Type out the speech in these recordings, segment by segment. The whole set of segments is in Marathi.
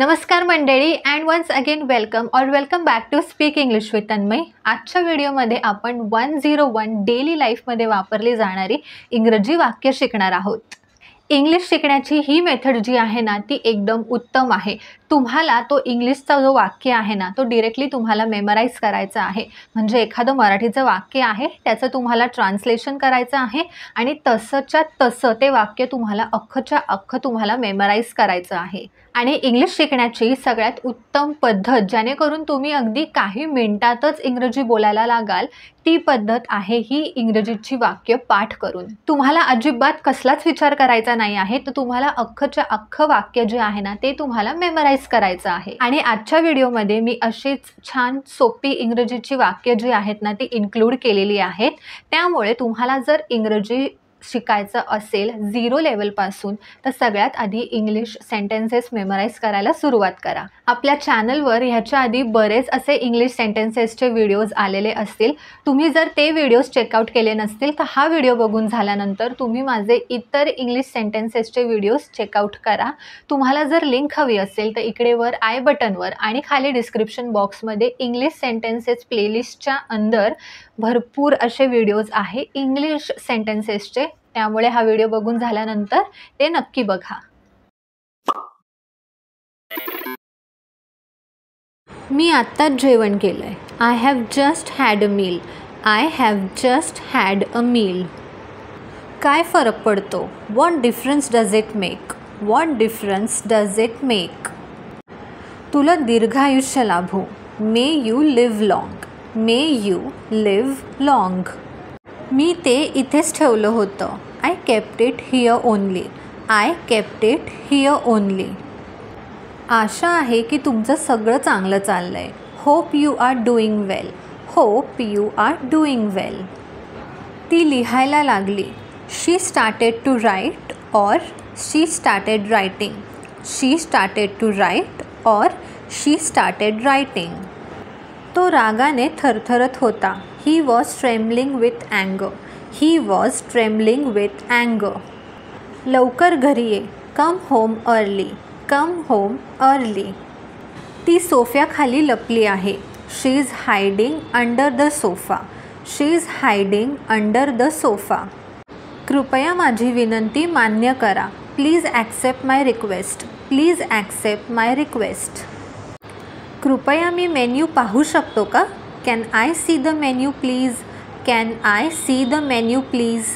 नमस्कार मंडळी and once again welcome back to speak English with Tanmay. आजच्या व्हिडिओमध्ये आपण 101 डेली लाईफमध्ये वापरली जाणारी इंग्रजी वाक्य शिकणार आहोत। इंग्लिश शिकण्याची ही मेथड जी आहे ना ती एकदम उत्तम आहे। तुम्हाला तो इंग्लिशचा जो वाक्य आहे ना तो डायरेक्टली तुम्हाला मेमराइज करायचा आहे। म्हणजे एखादं मराठीचं वाक्य आहे त्याचं तुम्हाला ट्रान्सलेशन करायचं आहे आणि तसंच्या तसं ते वाक्य तुम्हाला अख्खच्या अख्खं तुम्हाला मेमराइज करायचं आहे। आणि इंग्लिश शिकण्याची सगळ्यात उत्तम पद्धत जेणेकरून तुम्ही अगदी काही मिनिटातच इंग्रजी बोलायला लागाल ती पद्धत आहे ही इंग्रजीची वाक्य पाठ करून। तुम्हाला अजिबात कसलाच विचार करायचा नाही आहे, तर तुम्हाला अख्खच्या अख्खं वाक्य जे आहे ना ते तुम्हाला मेमराइज करायचं आहे। आणि आजच्या व्हिडिओमध्ये मी अशीच छान सोपी इंग्रजीची वाक्य जी आहेत ना ती इन्क्लूड केलेली आहेत। त्यामुळे तुम्हाला जर इंग्रजी शिकायचं असेल 0 लेवलपासून तर सगळ्यात आधी इंग्लिश सेंटेन्सेस मेमराइज करायला सुरुवात करा। आपल्या चॅनलवर ह्याच्या आधी बरेच असे इंग्लिश सेंटेन्सेसचे व्हिडिओज आलेले असतील। तुम्ही जर ते व्हिडिओज चेकआउट केले नसतील तर हा व्हिडिओ बघून झाल्यानंतर तुम्ही माझे इतर इंग्लिश सेंटेन्सेसचे व्हिडिओज चेकआउट करा। तुम्हाला जर लिंक हवी असेल तर इकडे वर आय बटनवर आणि खाली डिस्क्रिप्शन बॉक्समध्ये इंग्लिश सेंटेन्सेस प्लेलिस्टच्या अंदर भरपूर असे व्हिडिओज आहे इंग्लिश सेंटेन्सेसचे। त्यामुळे हा व्हिडिओ बघून झाल्यानंतर ते नक्की बघा। मी आत्ताच जेवण केलंय। I have just had a meal. I have just had a meal. काय फरक पडतो? What difference does it make? What difference does it make? तुला दीर्घ आयुष्य लाभो। May you live long. May you live long. मी ते इथेच ठेवलं होतं। I kept it here only. I kept it here only. आशा आहे की तुमचं सगळं चांगलं चाललंय। Hope you are doing well. Hope you are doing well. ती लिहायला लागली। She started to write or she started writing. She started to write or she started writing. तो रागाने थरथरत होता। ही वॉज ट्रेम्बलिंग विथ अँगर। ही वॉज ट्रेम्बलिंग विथ अँगर। लवकर घरी ये। Come home early. Come home early. ती सोफ्याखाली लपली आहे। She is hiding under the sofa. She is hiding under the sofa. कृपया माझी विनंती मान्य करा। Please accept my request. Please accept my request. कृपया मी मेन्यू पाहू शकतो का? Can I see the menu please? Can I see the menu please?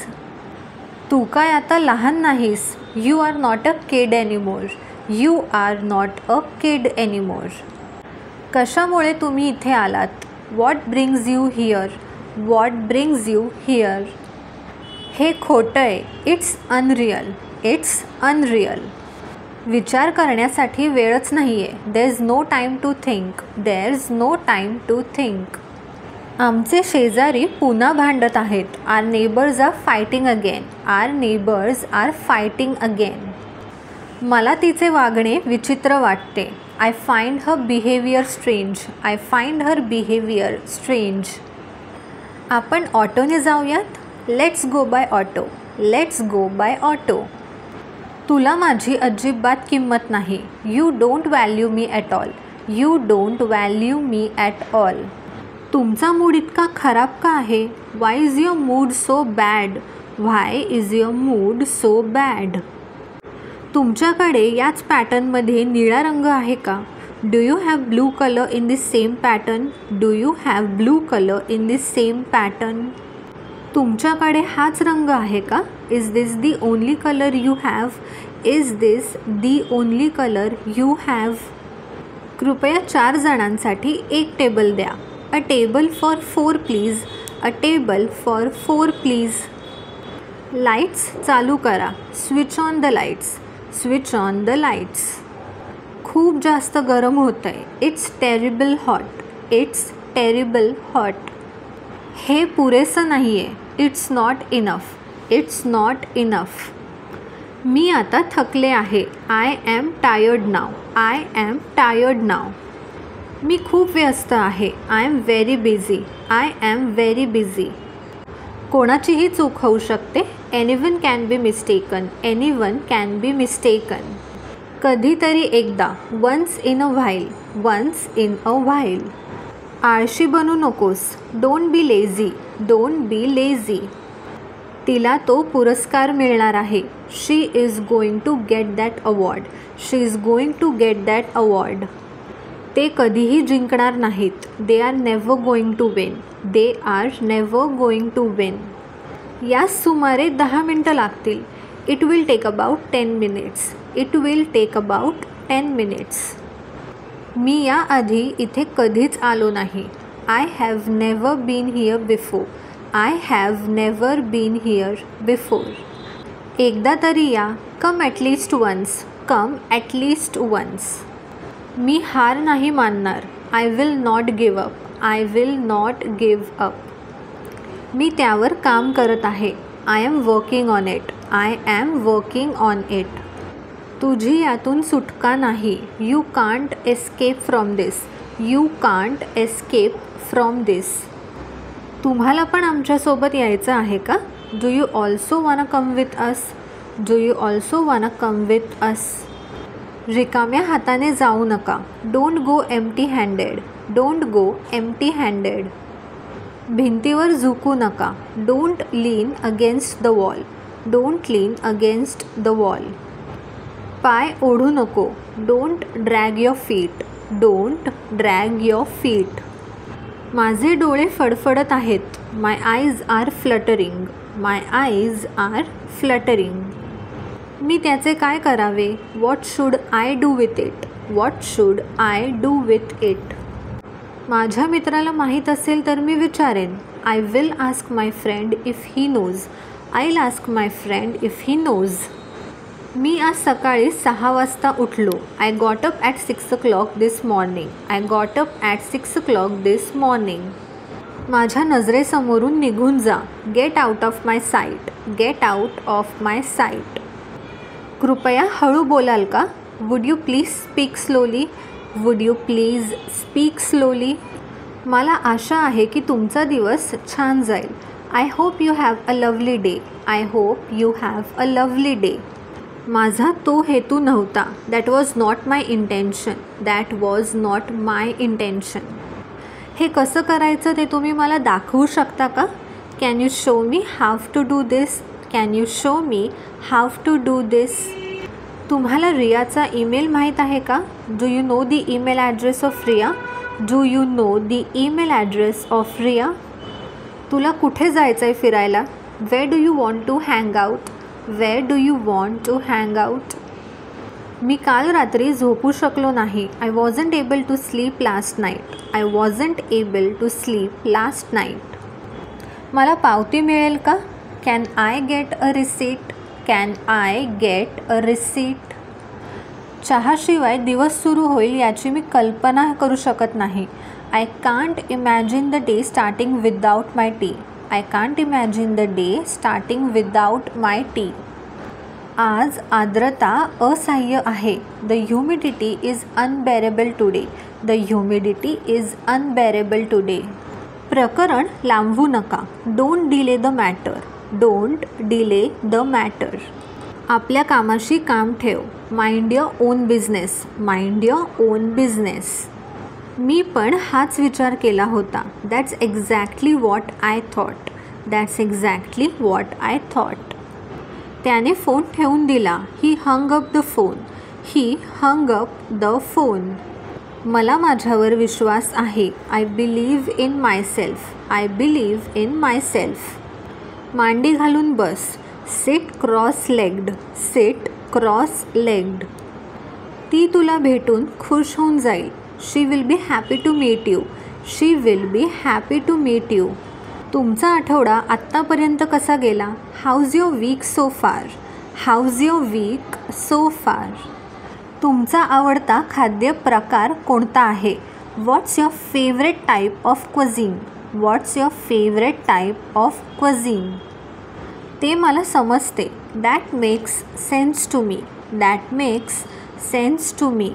तू काय आता लहान नाहीस। You are not a kid anymore. You are not a kid anymore. कशामुळे तुम्ही इथे आलात? What brings you here? What brings you here? हे खोटं आहे। It's unreal. It's unreal. विचार करण्यासाठी वेळच नाही आहे। There is no time to think. There is no time to think. आमचे शेजारी पुन्हा भांडत आहेत। Our neighbours are fighting again. Our neighbours are fighting again. मला तिचे वागणे विचित्र वाटते। I find her behaviour strange. I find her behaviour strange. आपण ऑटोने जाऊयात? Let's go by auto. Let's go by auto. तुला माझी अजिबात किंमत नाही। You don't value me at all. You don't value me at all. तुमचा मूड इतका खराब का आहे? Y is your mood so bad? Why is your mood so bad? तुमच्याकडे याच पॅटर्नमध्ये निळा रंग आहे का? Do you have blue colour in this same pattern? Do you have blue colour in this same pattern? तुमच्याकडे हाच रंग आहे का? Is this the only colour you have? Is this the only colour you have? कृपया 4 जणांसाठी एक टेबल द्या। A table for 4 please. A table for 4 please. Lights चालू करा। Switch on the lights. Switch on the lights. खूप जास्त गरम होत आहे। It's terrible hot. It's terrible hot. हे पुरेसं नाही आहे। It's not enough. It's not enough. मी आता थकले आहे। I am tired now. I am tired now. मी खूप व्यस्त आहे। I am very busy. I am very busy. कोणाचीही चूक होऊ शकते। Anyone can be mistaken. Anyone can be mistaken. कधीतरी एकदा, once in a while, once in a while. आळशी बनू नकोस, don't be lazy, don't be lazy. तिला तो पुरस्कार मिळणार आहे. She is going to get that award, she is going to get that award. ते कधीही जिंकणार नाहीत. They are never going to win, they are never going to win. यास सुमारे 10 मिनटं लागतील. It will take about 10 minutes, it will take about 10 minutes. मी याआधी इथे कधीच आलो नाही. I have never been here before, I have never been here before. एकदा तरी या, come at least once, come at least once. मी हार नाही मानणार. I will not give up, I will not give up. मी त्यावर काम करत आहे. I am working on it, I am working on it. तुझी यातून सुटका नाही. You can't escape from this, you can't escape from दिस. तुम्हाला पण आमच्यासोबत यायचं आहे का? Do you also wanna come with us, do you also wanna come with us. रिकाम्या हाताने जाऊ नका. Don't go empty handed, don't go empty handed. भिंतीवर झुकू नका. Don't lean against the wall, don't lean against the wall. पाय ओढू नको. Don't drag your feet, don't drag your feet. माझे डोळे फडफडत आहेत. My eyes are fluttering, my eyes are fluttering. मी त्याचे काय करावे? What should I do with it, what should I do with it. माझ्या मित्राला माहीत असेल तर मी विचारेन. I will ask my friend if he knows, I will ask my friend if he knows. मी आज सकाळी 6 वाजता उठलो. I got up at 6 o'clock this morning, I got up at 6 o'clock this morning. माझ्या नजरेसमोरून निघून जा. Get out of my sight, get out of my sight. कृपया हळू बोलाल का? Would you please speak slowly, would you please speak slowly. मला आशा आहे की तुमचा दिवस छान जाईल. I hope you have a lovely day, I hope you have a lovely day. माझा तो हेतू नव्हता. That was not my intention, that was not my intention. हे कसं करायचं ते तुम्ही मला दाखवू शकता का? Can you show me how to do this, can you show me how to do this. तुम्हाला रियाचा ईमेल माहीत आहे का? Do you know the email address of Riya, do you know the email address of Riya. तुला कुठे जायचं आहे फिरायला? Where do you want to hang out, where do you want to hang out. मी काल रात्री झोपू शकलो नाही. I wasn't able to sleep last night, I wasn't able to sleep last night. मला पावती मिळेल का? Can I get a receipt, can I get a receipt. चहाशिवाय दिवस सुरू होईल याची मी कल्पना करू शकत नाही. I can't imagine the day starting without my tea, I can't imagine the day starting without my tea. आज आर्द्रता असह्य आहे. The humidity is unbearable today, the humidity is unbearable today. प्रकरण लांबवू नका. Don't delay the matter, don't delay the matter. आपल्या कामाशी काम ठेव. Mind your own business, mind your own business. मी पण हाच विचार केला होता. That's exactly what I thought, that's exactly what I thought. त्याने फोन ठेवून दिला. He hung up the phone, he hung up the phone. मला माझ्यावर विश्वास आहे. I believe in myself, I believe in myself. मांडी घालून बस. Sit cross legged, sit cross legged. ती तुला भेटून खुश होऊन जाईल. She will be happy to meet you, she will be happy to meet you. तुमचा आठवडा आत्तापर्यंत कसा गेला? How's your week so far, how's your week so far. तुमचा आवडता खाद्य प्रकार कोणता आहे? What's your favourite type of cuisine, what's your favourite type of cuisine. ते मला समजते. That makes sense to me, that makes sense to me.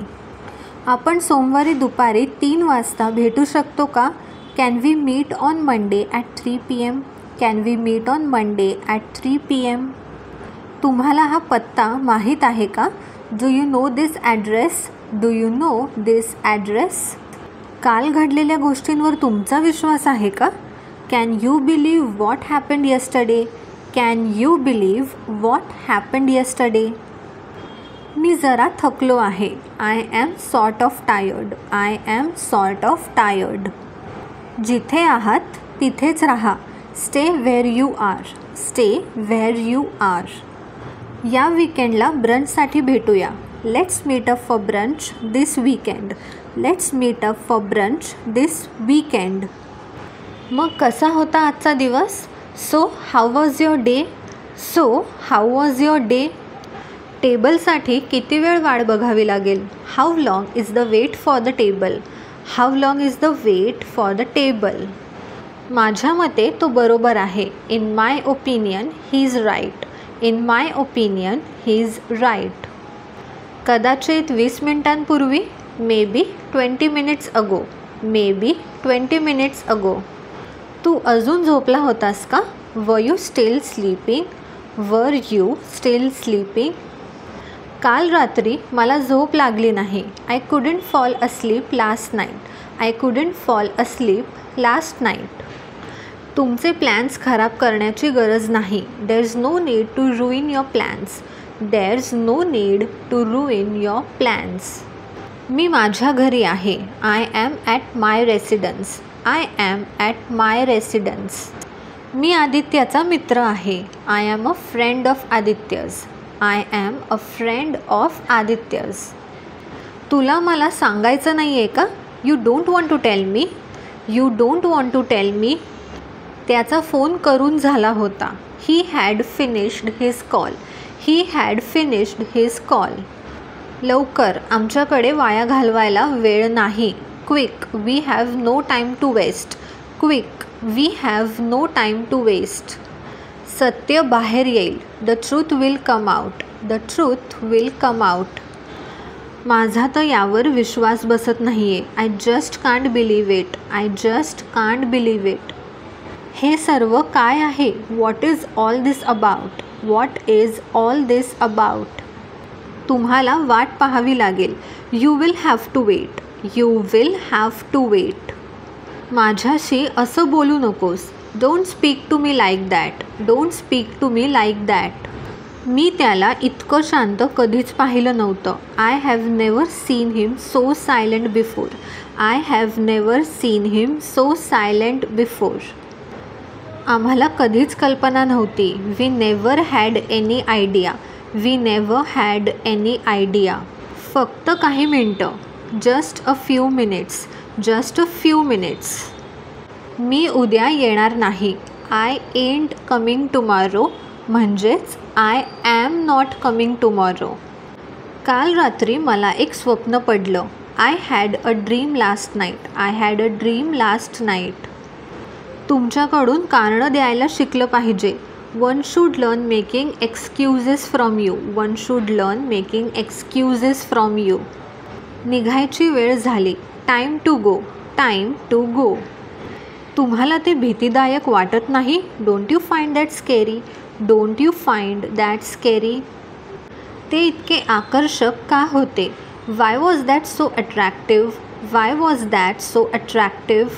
आपण सोमवारी दुपारी 3 वाजता भेटू शकतो का? Can we meet on Monday at 3 PM, can we meet on Monday at 3 PM. तुम्हाला हा पत्ता माहीत आहे का? Do you know this address? Do you know this address? काल घडलेल्या गोष्टींवर तुमचा विश्वास आहे का? Can you believe what happened yesterday? Can you believe what happened yesterday? मी जरा थकलो आहे. I am sort of tired. I am sort of tired. जिथे आहात तिथेच राहा. Stay where you are. Stay where you R. या वीकेंडला ब्रंचसाठी भेटूया. Let's meet up for brunch this weekend. Let's meet up for brunch this weekend. मग कसा होता आजचा दिवस? So how was your day? So how was your day? टेबलसाठी किती वेळ वाट बघावी लागेल? How long is the wait for the table? How long is the wait for the table? माझ्या मते तो बरोबर आहे. In my opinion he is right. In my opinion he is right. कदाचित 20 मिनिटांपूर्वी. मे बी 20 मिनिट्स अगो. मे बी 20 मिनिट्स अगो. तू अजून झोपला होतास का? Were you still sleeping? Were you still sleeping? काल रात्री मला झोप लागली नाही. I couldn't fall asleep last night. I couldn't fall asleep last night. तुमचे प्लॅन्स खराब करण्याची गरज नाही. There is no need to ruin your plans. There is no need to ruin your plans. मी माझ्या घरी आहे. I am at my residence. I am at my residence. मी आदित्याचा मित्र आहे. I am a friend of Aditya's. I am a friend of Aditya's. तुला मला सांगायचं नाही आहे का? You don't want to tell me? You don't want to tell me? त्याचा फोन करून झाला होता. He had finished his call. He had finished his call. लवकर, आमच्याकडे वाया घालवायला वेळ नाही. Quick, we have no time to waste. Quick, we have no time to waste. सत्य बाहेर येईल. The truth will come out. The truth will come out. माझा तर यावर विश्वास बसत नाही आहे. I just can't believe it. I just can't believe it. हे सर्व काय आहे? What is all this about? What is all this about? तुम्हाला वाट पाहावी लागेल. You will have to wait. You will have to wait. माझ्याशी असं बोलू नकोस. Don't speak to me like that. Don't speak to me like that. मी त्याला इतकं शांत कधीच पाहिलं नव्हतं. I have never seen him so silent before. I have never seen him so silent before. आम्हाला कधीच कल्पना नव्हती. We never had any idea. We never had any idea. फक्त काही मिनटं. Just a few minutes. Just a few minutes. मी उद्या येणार नाही. I ain't coming tomorrow. म्हणजेच I am not coming tomorrow. काल रात्री मला एक स्वप्न पडलं. I had a dream last night. I had a dream last night. तुमच्याकडून कारणं द्यायला शिकलं पाहिजे. One should learn making excuses from you. One should learn making excuses from you. निघायची वेळ झाली. Time to go. Time to go. तुम्हाला ते भीतीदायक वाटत नाही? Don't you find that scary? Don't you find that scary? ते इतके आकर्षक का होते? Why was that so attractive? Why was that so attractive?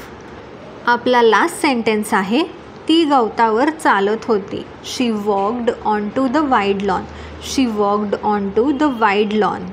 आपला लास्ट सेंटेन्स आहे. ती गवतावर चालत होती. She walked on to the wide lawn. She walked on to the wide lawn.